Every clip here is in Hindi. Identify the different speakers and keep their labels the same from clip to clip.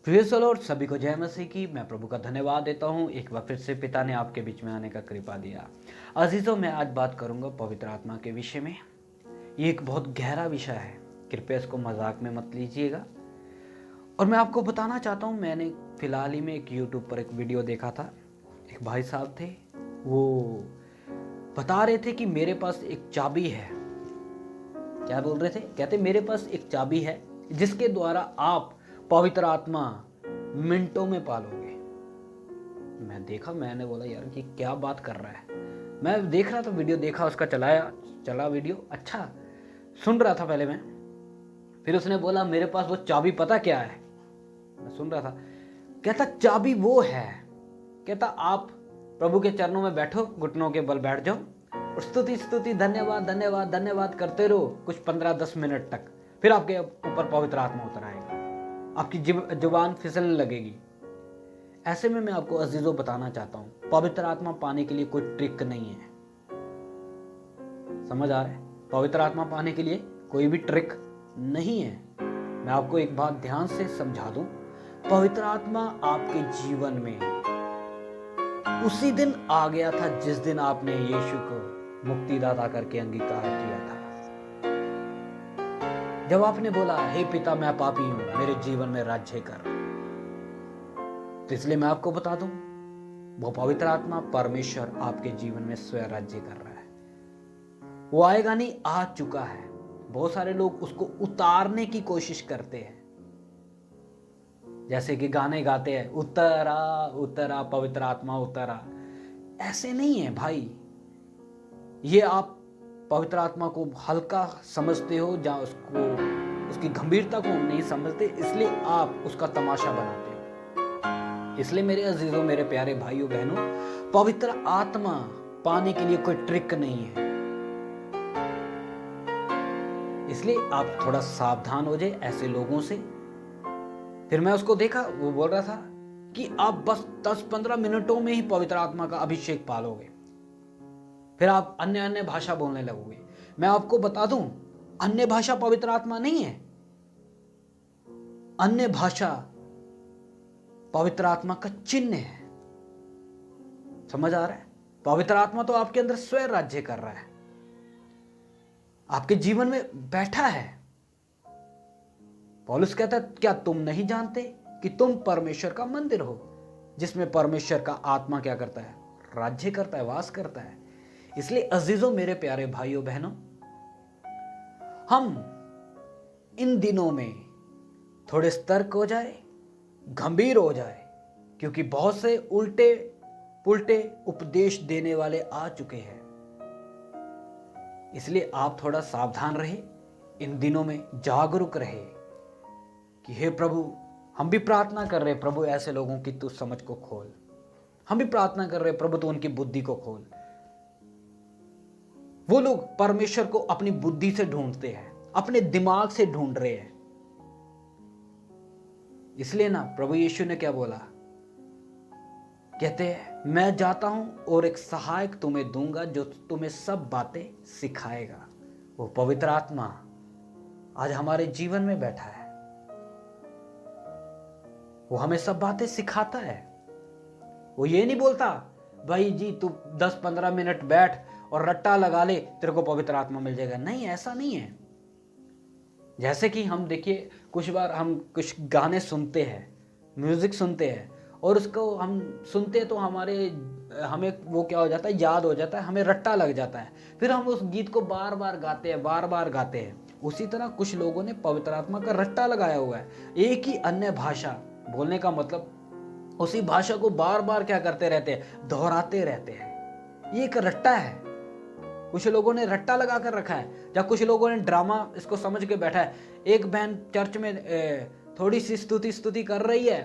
Speaker 1: प्रिय और सभी को जय मसीह की। मैं प्रभु का धन्यवाद देता हूँ, एक बार फिर से पिता ने आपके बीच में आने का कृपा दिया। अजीजों, मैं आज बात करूँगा पवित्र आत्मा के विषय में। ये एक बहुत गहरा विषय है, कृपया इसको मजाक में मत लीजिएगा। और मैं आपको बताना चाहता हूँ, मैंने फिलहाल ही में एक यूट्यूब पर एक वीडियो देखा था। एक भाई साहब थे, वो बता रहे थे कि मेरे पास एक चाबी है। क्या बोल रहे थे? कहते मेरे पास एक चाबी है जिसके द्वारा आप पवित्र आत्मा मिनटों में पालोगे। मैं देखा, मैंने बोला यार कि क्या बात कर रहा है। मैं देख रहा था, वीडियो देखा उसका, चला वीडियो, अच्छा सुन रहा था पहले मैं। फिर उसने बोला मेरे पास वो चाबी पता क्या है। मैं सुन रहा था, कहता चाबी वो है, कहता आप प्रभु के चरणों में बैठो, घुटनों के बल बैठ जाओ और स्तुति स्तुति धन्यवाद धन्यवाद धन्यवाद करते रहो कुछ 15-10 मिनट तक। फिर आपके ऊपर पवित्र आत्मा उतर आएगा, आपकी जुबान फिसलने लगेगी। ऐसे में मैं आपको अजीजों बताना चाहता हूं, पवित्र आत्मा पाने के लिए कोई ट्रिक नहीं है। समझ आ रहा है? पवित्र आत्मा पाने के लिए कोई भी ट्रिक नहीं है। मैं आपको एक बात ध्यान से समझा दूं, पवित्र आत्मा आपके जीवन में उसी दिन आ गया था जिस दिन आपने यीशु को मुक्तिदाता करके अंगीकार किया था। जब आपने बोला हे पिता मैं पापी हूं, मेरे जीवन में राज्य कर। तो इसलिए मैं आपको बता दूं, वो पवित्र आत्मा परमेश्वर आपके जीवन में स्वयं राज्य कर रहा है। वो आएगा नहीं, आ चुका है। बहुत सारे लोग उसको उतारने की कोशिश करते हैं, जैसे कि गाने गाते हैं, उतरा उतरा पवित्र आत्मा उतरा। ऐसे नहीं है भाई। ये आप पवित्र आत्मा को हल्का समझते हो, जहां उसकी गंभीरता को नहीं समझते, इसलिए आप उसका तमाशा बनाते हो। इसलिए मेरे अजीजों, मेरे प्यारे भाइयों बहनों, पवित्र आत्मा पाने के लिए कोई ट्रिक नहीं है। इसलिए आप थोड़ा सावधान हो जाए ऐसे लोगों से। फिर मैं उसको देखा, वो बोल रहा था कि आप बस 10-15 मिनटों में ही पवित्र आत्मा का अभिषेक पालोगे, फिर आप अन्य अन्य भाषा बोलने लगोगे। मैं आपको बता दूं, अन्य भाषा पवित्र आत्मा नहीं है। अन्य भाषा पवित्र आत्मा का चिन्ह है। समझ आ रहा है? पवित्र आत्मा तो आपके अंदर स्वयं राज्य कर रहा है, आपके जीवन में बैठा है। पौलुस कहता है क्या तुम नहीं जानते कि तुम परमेश्वर का मंदिर हो, जिसमें परमेश्वर का आत्मा क्या करता है? राज्य करता है, वास करता है। इसलिए अजीजों, मेरे प्यारे भाइयों बहनों, हम इन दिनों में थोड़े सतर्क हो जाए, गंभीर हो जाए, क्योंकि बहुत से उल्टे पुल्टे उपदेश देने वाले आ चुके हैं। इसलिए आप थोड़ा सावधान रहे, इन दिनों में जागरूक रहे कि हे प्रभु, हम भी प्रार्थना कर रहे हैं, प्रभु ऐसे लोगों की तू समझ को खोल। हम भी प्रार्थना कर रहे हैं, प्रभु तू उनकी बुद्धि को खोल। वो लोग परमेश्वर को अपनी बुद्धि से ढूंढते हैं, अपने दिमाग से ढूंढ रहे हैं। इसलिए ना प्रभु यीशु ने क्या बोला? कहते हैं मैं जाता हूं और एक सहायक तुम्हें दूंगा जो तुम्हें सब बातें सिखाएगा। वो पवित्र आत्मा आज हमारे जीवन में बैठा है। वो हमें सब बातें सिखाता है। वो ये नहीं बोलता भाई जी तू 10-15 मिनट बैठ और रट्टा लगा ले, तेरे को पवित्र आत्मा मिल जाएगा। नहीं, ऐसा नहीं है। जैसे कि हम देखिए, कुछ बार हम कुछ गाने सुनते हैं, म्यूजिक सुनते हैं, और उसको हम सुनते हैं तो हमें वो क्या हो जाता है, याद हो जाता है, हमें रट्टा लग जाता है। फिर हम उस गीत को बार बार गाते हैं, बार बार गाते हैं। उसी तरह कुछ लोगों ने पवित्र आत्मा का रट्टा लगाया हुआ है। एक ही अन्य भाषा बोलने का मतलब उसी भाषा को बार बार क्या करते रहते हैं, दोहराते रहते हैं। ये एक रट्टा है। कुछ लोगों ने रट्टा लगा कर रखा है, या कुछ लोगों ने ड्रामा इसको समझ के बैठा है। एक बहन चर्च में थोड़ी सी स्तुति कर रही है,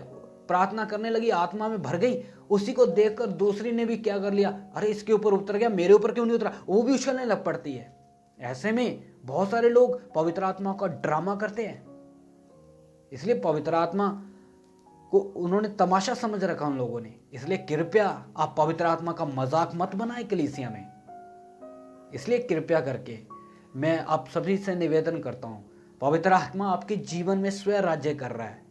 Speaker 1: प्रार्थना करने लगी, आत्मा में भर गई। उसी को देखकर दूसरी ने भी क्या कर लिया, अरे इसके ऊपर उतर गया, मेरे ऊपर क्यों नहीं उतरा, वो भी उछलने लग पड़ती है। ऐसे में बहुत सारे लोग पवित्र आत्मा का ड्रामा करते हैं। इसलिए पवित्र आत्मा को उन्होंने तमाशा समझ रखा उन लोगों ने। इसलिए कृपया आप पवित्र आत्मा का मजाक मत बनाए कलीसिया में। इसलिए कृपया करके मैं आप सभी से निवेदन करता हूं, पवित्र आत्मा आपके जीवन में स्वयं राज्य कर रहा है।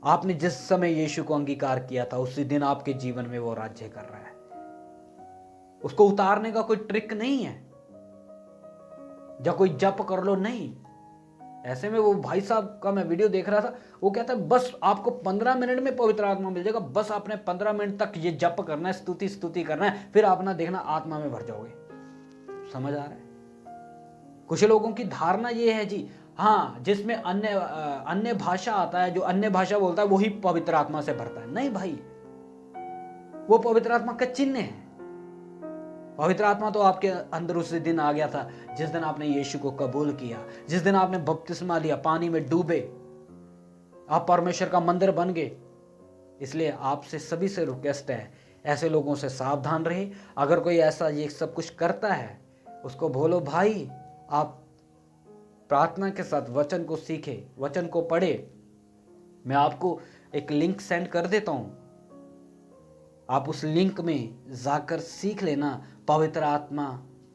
Speaker 1: आपने जिस समय यीशु को अंगीकार किया था उसी दिन आपके जीवन में वो राज्य कर रहा है। उसको उतारने का कोई ट्रिक नहीं है, या कोई जप कर लो, नहीं। ऐसे में वो भाई साहब का मैं वीडियो देख रहा था, वो कहता है बस आपको 15 मिनट में पवित्र आत्मा मिल जाएगा, बस आपने 15 मिनट तक ये जप करना है, स्तुति करना है, फिर आप ना देखना आत्मा में भर जाओगे। समझ आ रहा है? कुछ लोगों की धारणा ये है जी, हाँ जिसमें अन्य भाषा आता है, जो अन्य भाषा बोलता है वही पवित्र आत्मा से भरता है। नहीं भाई, वो पवित्र आत्मा का चिन्ह है। पवित्र आत्मा तो आपके अंदर उसी दिन आ गया था जिस दिन आपने यीशु को कबूल किया, जिस दिन आपने बपतिस्मा लिया, पानी में डूबे, आप परमेश्वर का मंदिर बन गए। इसलिए आपसे सभी से रिक्वेस्ट है, ऐसे लोगों से सावधान रहे। अगर कोई ऐसा ये सब कुछ करता है, उसको बोलो भाई आप प्रार्थना के साथ वचन को सीखे, वचन को पढ़े। मैं आपको एक लिंक सेंड कर देता हूं, आप उस लिंक में जाकर सीख लेना पवित्र आत्मा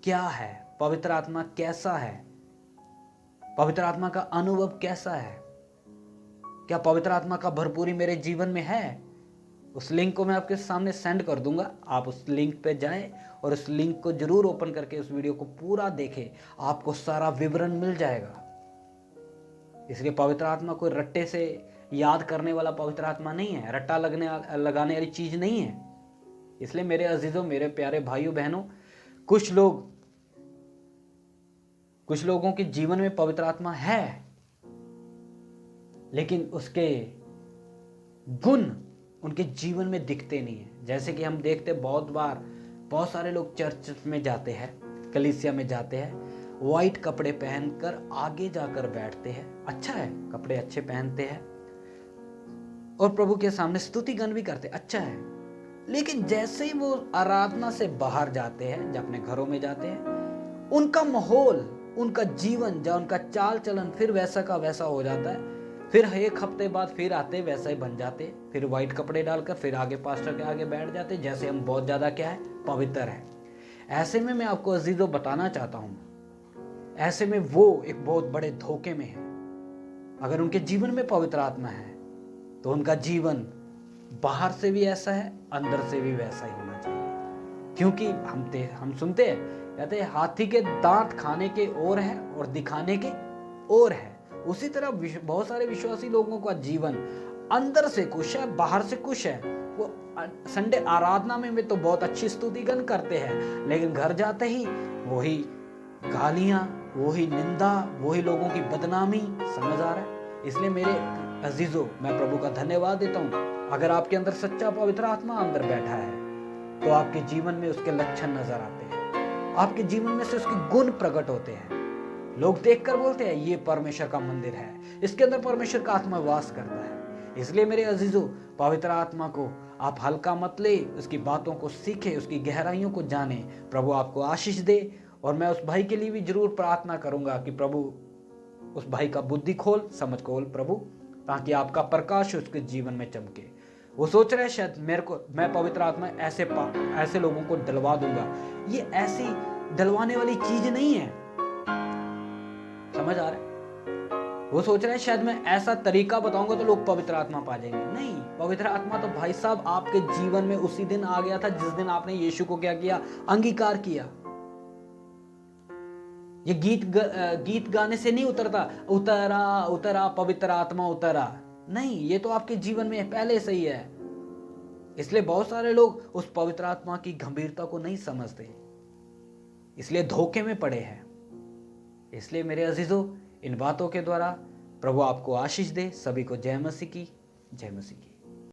Speaker 1: क्या है, पवित्र आत्मा कैसा है, पवित्र आत्मा का अनुभव कैसा है, क्या पवित्र आत्मा का भरपूरी मेरे जीवन में है। उस लिंक को मैं आपके सामने सेंड कर दूंगा, आप उस लिंक पे जाएं और उस लिंक को जरूर ओपन करके उस वीडियो को पूरा देखें, आपको सारा विवरण मिल जाएगा। इसलिए पवित्र आत्मा कोई रट्टे से याद करने वाला पवित्र आत्मा नहीं है, रट्टा लगाने वाली चीज नहीं है। इसलिए मेरे अजीजों, मेरे प्यारे भाइयों बहनों, कुछ लोगों के जीवन में पवित्र आत्मा है, लेकिन उसके गुण उनके जीवन में दिखते नहीं है। जैसे कि हम देखते बहुत बार, बहुत सारे लोग चर्च में जाते हैं, कलीसिया में जाते हैं, व्हाइट कपड़े पहनकर आगे जाकर बैठते हैं, अच्छा है, कपड़े अच्छे पहनते हैं और प्रभु के सामने स्तुति गान भी करते, अच्छा है। लेकिन जैसे ही वो आराधना से बाहर जाते हैं, जब अपने घरों में जाते हैं, उनका माहौल, उनका जीवन, जब उनका चाल चलन फिर वैसा का वैसा हो जाता है। फिर एक हफ्ते बाद फिर आते वैसा ही बन जाते, फिर व्हाइट कपड़े डालकर फिर आगे पास्टर के आगे बैठ जाते, जैसे हम बहुत ज्यादा क्या है, पवित्र है। ऐसे में मैं आपको अजीजों बताना चाहता हूं, ऐसे में वो एक बहुत बड़े धोखे में है। अगर उनके जीवन में पवित्र आत्मा है तो उनका जीवन बाहर से भी ऐसा है, अंदर से भी वैसा ही होना चाहिए। क्योंकि हम सुनते हैं, कहते हैं हाथी के दांत खाने के और है और दिखाने के और है। उसी तरह बहुत सारे विश्वासी लोगों का जीवन अंदर से कुछ है, बाहर से कुछ है। वो संडे आराधना में तो बहुत अच्छी स्तुतिगन करते हैं, लेकिन घर जाते ही वही गालियां, वही निंदा, वही लोगों की बदनामी। समझ आ रहा है? इसलिए मेरे अजीजों, मैं प्रभु का धन्यवाद देता हूँ। अगर आपके अंदर सच्चा पवित्र आत्मा अंदर बैठा है तो आपके जीवन में उसके लक्षण नजर आते हैं, आपके जीवन में से उसके गुण प्रकट होते हैं। लोग देखकर बोलते हैं ये परमेश्वर का मंदिर है, इसके अंदर परमेश्वर का आत्मा वास करता है। इसलिए मेरे अजीजों, पवित्र आत्मा को आप हल्का मत ले, उसकी बातों को सीखे, उसकी गहराइयों को जाने। प्रभु आपको आशीष दे। और मैं उस भाई के लिए भी जरूर प्रार्थना करूंगा कि प्रभु उस भाई का बुद्धि खोल, समझ खोल प्रभु, ताकि आपका प्रकाश उसके जीवन में चमके। वो सोच रहे शायद मैं पवित्र आत्मा ऐसे लोगों को दिलवा दूंगा। ये ऐसी दिलवाने वाली चीज नहीं है। समझ आ रहा है? वो सोच रहे हैं शायद मैं ऐसा तरीका बताऊंगा तो लोग पवित्र आत्मा पा जाएंगे। नहीं, पवित्र आत्मा तो भाई साहब आपके जीवन में उसी दिन आ गया था जिस दिन आपने यीशु को क्या किया, अंगीकार किया। ये गीत गाने से नहीं उतरता, उतरा उतरा पवित्र आत्मा उतरा, नहीं, ये तो आपके जीवन में पहले से ही है। इसलिए बहुत सारे लोग उस पवित्र आत्मा की गंभीरता को नहीं समझते, इसलिए धोखे में पड़े हैं। इसलिए मेरे अजीजों, इन बातों के द्वारा प्रभु आपको आशीष दे। सभी को जय मसीह की, जय मसीह की।